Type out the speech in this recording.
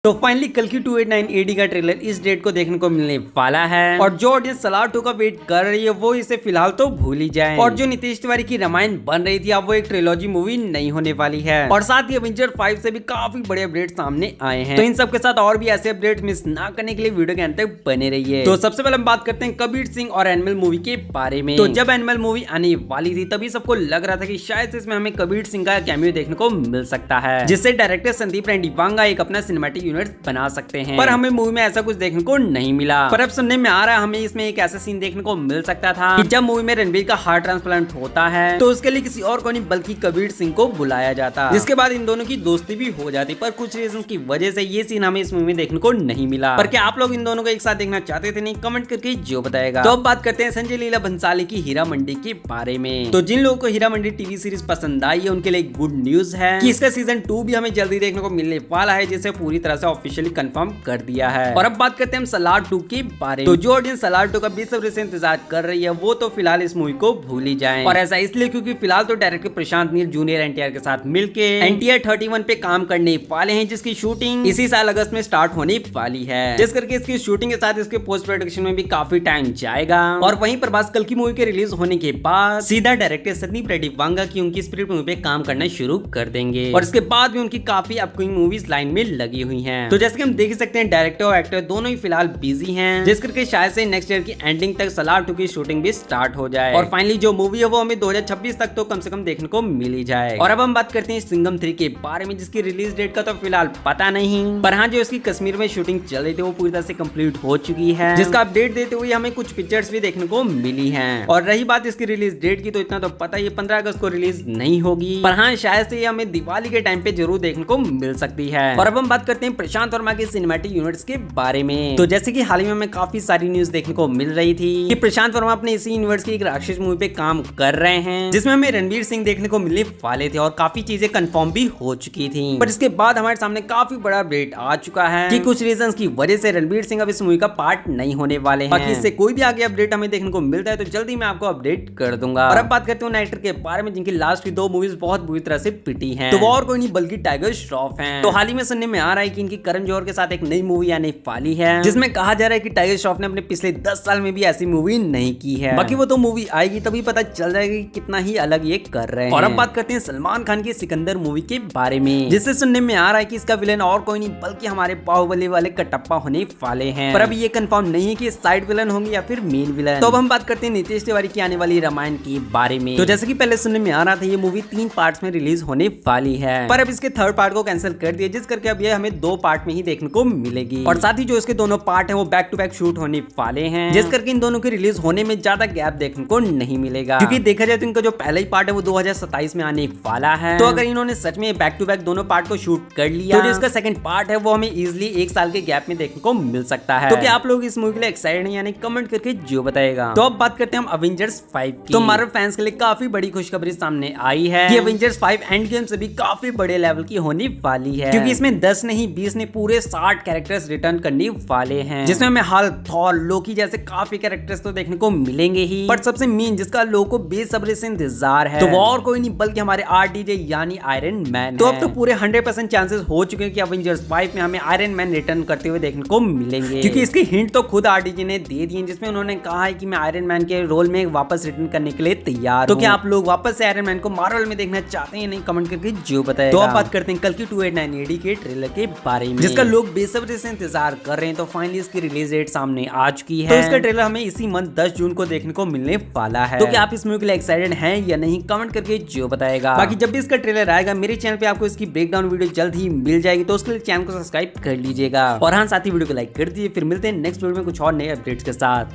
तो फाइनली कल की 289 AD का ट्रेलर इस डेट को देखने को मिलने वाला है और जो ऑडियंस सलार 2 का वेट कर रही है वो इसे फिलहाल तो भूल ही जाए। और जो नितेश तिवारी की रामायण बन रही थी अब वो एक ट्रिलॉजी मूवी नहीं होने वाली है और साथ ही एवेंजर 5 से भी काफी बड़े अपडेट सामने आए हैं। तो इन सब के साथ और भी ऐसे अपडेट मिस ना करने के लिए वीडियो के अंत तक बने रहिए। तो सबसे पहले हम बात करते हैं कबीर सिंह और एनिमल मूवी के बारे में। तो जब एनिमल मूवी आने वाली थी तभी सबको लग रहा था कि शायद इसमें हमें कबीर सिंह का कैमियो देखने को मिल सकता है, जिससे डायरेक्टर संदीप रेड्डी एक अपना सिनेमैटिक यूनिवर्स बना सकते हैं। पर हमें मूवी में ऐसा कुछ देखने को नहीं मिला। पर अब सुनने में आ रहा है हमें इसमें एक ऐसा सीन देखने को मिल सकता था कि जब मूवी में रणबीर का हार्ट ट्रांसप्लांट होता है तो उसके लिए किसी और को नहीं बल्कि कबीर सिंह को बुलाया जाता, जिसके बाद इन दोनों की दोस्ती भी हो जाती। पर कुछ रीजन की वजह से ये सीन हमें इस मूवी में देखने को नहीं मिला। पर क्या आप लोग इन दोनों को एक साथ देखना चाहते थे? नहीं कमेंट करके जो बताएगा। तो अब बात करते हैं संजय लीला भंसाली की हीरा मंडी के बारे में। तो जिन लोगों को हीरा मंडी टीवी सीरीज पसंद आई है उनके लिए गुड न्यूज है कि इसका सीजन 2 भी हमें जल्दी देखने को मिलने वाला है, जिसे पूरी तरह से ऑफिशियली कंफर्म कर दिया है। और अब बात करते हैं हम सलार 2 के बारे में। तो जो ऑडियंस सलार 2 का बेसब्री से इंतजार कर रही है वो तो फिलहाल इस मूवी को भूल ही जाएं। और ऐसा इसलिए क्योंकि फिलहाल तो डायरेक्टर प्रशांत नील जूनियर एनटीआर के साथ मिलके एनटीआर 31 पे काम करने वाले हैं, जिसकी शूटिंग इसी साल अगस्त में स्टार्ट होने वाली है, जिस करके इसकी शूटिंग के साथ इसके पोस्ट प्रोडक्शन में भी काफी टाइम जाएगा। और वहीं प्रभास कल की मूवी के रिलीज होने के बाद सीधा डायरेक्टर संदीप रेड्डी वांगा की उनकी स्पिरिट मूवी पे काम करना शुरू कर देंगे और इसके बाद भी उनकी काफी अपकमिंग मूवीज लाइन में लगी हुई हैं। तो जैसे कि हम देख सकते हैं डायरेक्टर और एक्टर दोनों ही फिलहाल बिजी हैं, जिस करके शायद से नेक्स्ट ईयर की एंडिंग तक सलार 2 की शूटिंग भी स्टार्ट हो जाए और फाइनली जो मूवी है वो हमें 2026 तक तो कम से कम देखने को मिल ही जाए। और अब हम बात करते हैं सिंघम 3 के बारे में, जिसकी रिलीज डेट का तो फिलहाल पता नहीं, पर हाँ जो इसकी कश्मीर में शूटिंग चल रही थी वो पूरी तरह से कंप्लीट हो चुकी है, जिसका अपडेट देते हुए हमें कुछ पिक्चर्स भी देखने को मिली है। और रही बात इसकी रिलीज डेट की तो इतना तो पता ही 15 अगस्त को रिलीज नहीं होगी, पर हाँ शायद से हमें दिवाली के टाइम पे जरूर देखने को मिल सकती है। और अब हम बात करते हैं प्रशांत वर्मा के सिनेमैटिक यूनिवर्स के बारे में। तो जैसे कि हाल ही में हमें काफी सारी न्यूज देखने को मिल रही थी कि प्रशांत वर्मा अपने इसी यूनिवर्स की एक राक्षस मूवी पे काम कर रहे हैं, जिसमें हमें रणवीर सिंह देखने को मिलने वाले थे और काफी चीजें कंफर्म भी हो चुकी थी। पर इसके बाद हमारे सामने काफी बड़ा अपडेट आ चुका है कि कुछ रीजंस की वजह से रणवीर सिंह अब इस मूवी का पार्ट नहीं होने वाले हैं। बाकी इससे कोई भी आगे अपडेट हमें देखने को मिलता है तो जल्दी मैं आपको अपडेट कर दूंगा। और अब बात करते हैं एक्टर के बारे में जिनकी लास्ट की 2 मूवीज बहुत बुरी तरह से पिटी हैं। तो वो और कोई नहीं बल्कि टाइगर श्रॉफ हैं। तो हाल ही में सुनने में आ रहा है कि इनकी करण जौहर के साथ एक नई मूवी आने वाली है, जिसमें कहा जा रहा है कि टाइगर श्रॉफ ने अपने पिछले 10 साल में भी ऐसी मूवी नहीं की है। बाकी वो तो मूवी आएगी तभी पता चल जाएगा कि कितना ही अलग ये कर रहे हैं। और अब बात करते हैं सलमान खान की सिकंदर मूवी के बारे में, जिससे सुनने में आ रहा है कि इसका विलन और कोई नहीं बल्कि हमारे बाहुबली वाले कटप्पा होने वाले हैं। पर अब ये कंफर्म नहीं है कि साइड विलन होंगे या फिर मेन विलन। तो अब हम बात करते हैं नितेश तिवारी की आने वाली रामायण के बारे में। तो जैसे कि पहले सुनने में आ रहा था ये मूवी 3 पार्ट्स में रिलीज होने वाली है, पर अब इसके 3rd पार्ट को कैंसिल कर दिया, जिस करके अब ये हमें 2 पार्ट में ही देखने को मिलेगी। और साथ ही जो इसके दोनों पार्ट है वो बैक टू बैक शूट होने वाले हैं, जिस करके इन दोनों के रिलीज होने में ज्यादा गैप देखने को नहीं मिलेगा। क्योंकि देखा जाए तो इनका जो पहला ही पार्ट है वो 2027 में आने वाला है। तो अगर इन्होंने सच में बैक टू बैक दोनों पार्ट को शूट कर लिया तो जो इसका 2nd पार्ट है वो हमें इजिली 1 साल के गैप में देखने को मिल सकता है। तो क्या आप लोग इस मूवी के लिए एक्साइटेड हैं? यानी कमेंट करके जो बताएगा। तो अब बात करते हैं हम अवेंजर्स 5 की। तो मार्वल फैंस के लिए काफी बड़ी खुशखबरी सामने आई है कि अवेंजर्स 5 एंड गेम से भी काफी बड़े लेवल की होने वाली है, क्योंकि इसमें 10 नहीं 20 ने पूरे 60 कैरेक्टर्स रिटर्न करने वाले हैं, जिसमें हमें हल्क, थॉर, लोकी जैसे काफी कैरेक्टर्स तो देखने को मिलेंगे ही, पर सबसे मेन जिसका लोगों को बेसब्री से इंतजार है तो वो और कोई नहीं बल्कि हमारे RDJ यानी आयरन मैन। तो अब तो पूरे 100% चांसेस हो चुके हैं कि अवेंजर्स 5 में हमें आयरन मैन रिटर्न करते हुए देखने को मिलेंगे, क्योंकि इसकी हिंट तो खुद RDJ ने दे दी है, जिसमें उन्होंने कहा है कि मैं आयरन मैन के रोल में वापस रिटर्न करने के लिए तैयार। तो क्या आप लोग वापस से आयरन मैन को मार्वल में देखना चाहते हैं? नहीं कमेंट करके जो बताएगा। तो अब बात करते हैं कल की 289 AD के ट्रेलर के बारे में, जिसका लोग बेसब्री से इंतजार कर रहे हैं। तो फाइनली इसकी रिलीज डेट सामने आ चुकी है। तो इसका ट्रेलर हमें इसी मंथ 10 जून को देखने को मिलने वाला है। तो क्या आप इस मूवी के लिए एक्साइटेड हैं या नहीं कमेंट करके जो बताएगा। बाकी जब भी इसका ट्रेलर आएगा मेरे चैनल पे आपको इसकी ब्रेकडाउन वीडियो जल्द ही मिल जाएगी, तो उसके लिए चैनल को सब्सक्राइब कर लीजिएगा और हाँ साथ ही वीडियो को लाइक कर दीजिए। फिर मिलते हैं नेक्स्ट वीडियो में कुछ और नए अपडेट्स के साथ।